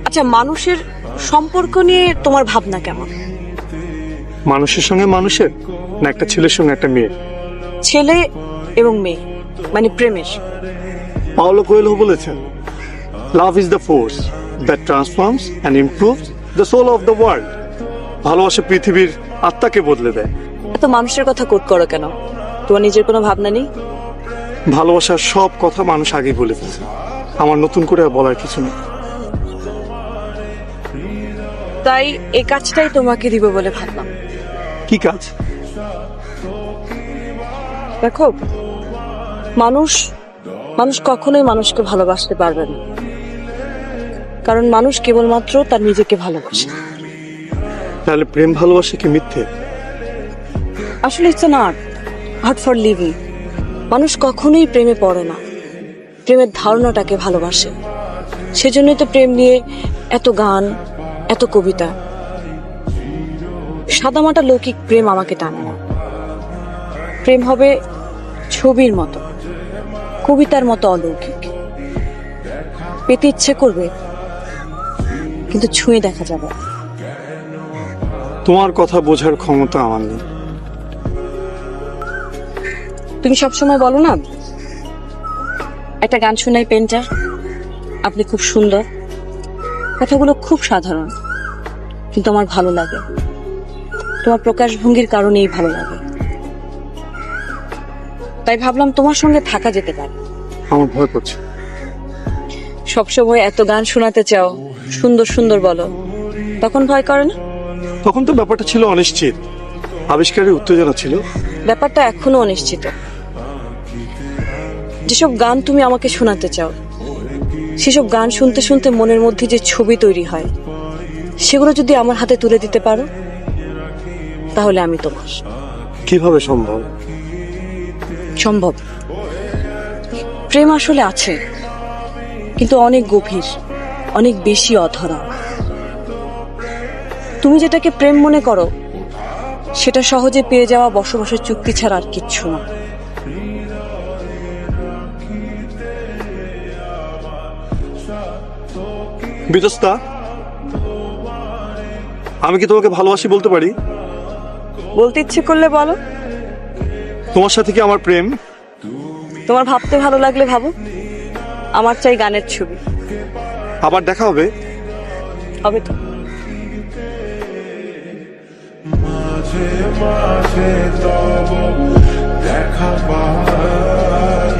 আচ্ছা, মানুষের সম্পর্ক নিয়ে তোমার ভাবনা কেমন? মানুষের সঙ্গে মানুষের, না একটা ছেলের সঙ্গে একটা মেয়ে? ছেলে এবং মেয়ে, মানে প্রেমের। পাওলো কোয়েলহো বলেছেন, love is the force that transforms and improves the soul of the world. ভালোবাসা পৃথিবীর আত্মাকে বদলে দেয়। এত মানুষের কথা কোট করো কেন? তোমার নিজের কোনো ভাবনা নেই? ভালোবাসার সব কথা মানুষ আগেই বলে ফেলছে, আমার নতুন করে আর বলার কিছু নেই। তাই এই কাজটাই তোমাকে দিব বলে ভাবলাম। কি কাজ? দেখো, মানুষ মানুষ কখনোই মানুষকে ভালোবাসতে পারবে না, কারণ মানুষ কেবলমাত্র তার নিজেকে ভালোবাসে। তাহলে প্রেম ভালোবাসা কি মিথ্যে? আসলে it's an art for living. মানুষ কখনোই প্রেমে পড়ে না, প্রেমের ধারণাটাকে ভালোবাসে। সেজন্যই তো প্রেম নিয়ে এত গান, এত কবিতা। সাদামাটা লৌকিক প্রেম আমাকে টানে না। প্রেম হবে ছবির মতো, কবিতার মতো অলৌকিক। পেতে ইচ্ছে করবে, কিন্তু ছুঁয়ে দেখা যাবে। তোমার কথা বোঝার ক্ষমতা আমার নেই। তুমি সবসময় বলো না, একটা গান শোনাই পেন্টার, আপনি খুব সুন্দর। কথাগুলো খুব সাধারণ, কিন্তু আমার ভালো লাগে। তোমার প্রকাশভঙ্গির কারণেই ভালো লাগে। তাই ভাবলাম তোমার সঙ্গে থাকা যেতে পারে। আমার ভয় করছে। সবসময় এত গান শোনাতে চাও, সুন্দর সুন্দর বলো, তখন ভয় করে না? তখন তো ব্যাপারটা ছিল অনিশ্চিত, আবিষ্কারের উত্তেজনা ছিল। ব্যাপারটা এখনো অনিশ্চিত। যেসব গান তুমি আমাকে শোনাতে চাও, সেসব গান শুনতে শুনতে মনের মধ্যে যে ছবি তৈরি হয়, সেগুলো যদি আমার হাতে তুলে দিতে পারো, তাহলে আমি তোমার। কিভাবে সম্ভব? সম্ভব। প্রেম আসলে আছে, কিন্তু অনেক গভীর, অনেক বেশি অধরা। তুমি যেটাকে প্রেম মনে করো, সেটা সহজে পেয়ে যাওয়া বসবাসের চুক্তি ছাড়া আর কিচ্ছু না। বিতস্তা, আমি কি তোমাকে ভালোবাসি বলতে পারি? বলতে ইচ্ছে করলে বলো। তোমার সাথে কি আমার প্রেম? তোমার ভাবতে ভালো লাগলে ভাবো। আমার চাই গানের ছবি। আবার দেখা হবে? হবে তো। মাঝে মাঝে তব দেখা পাই।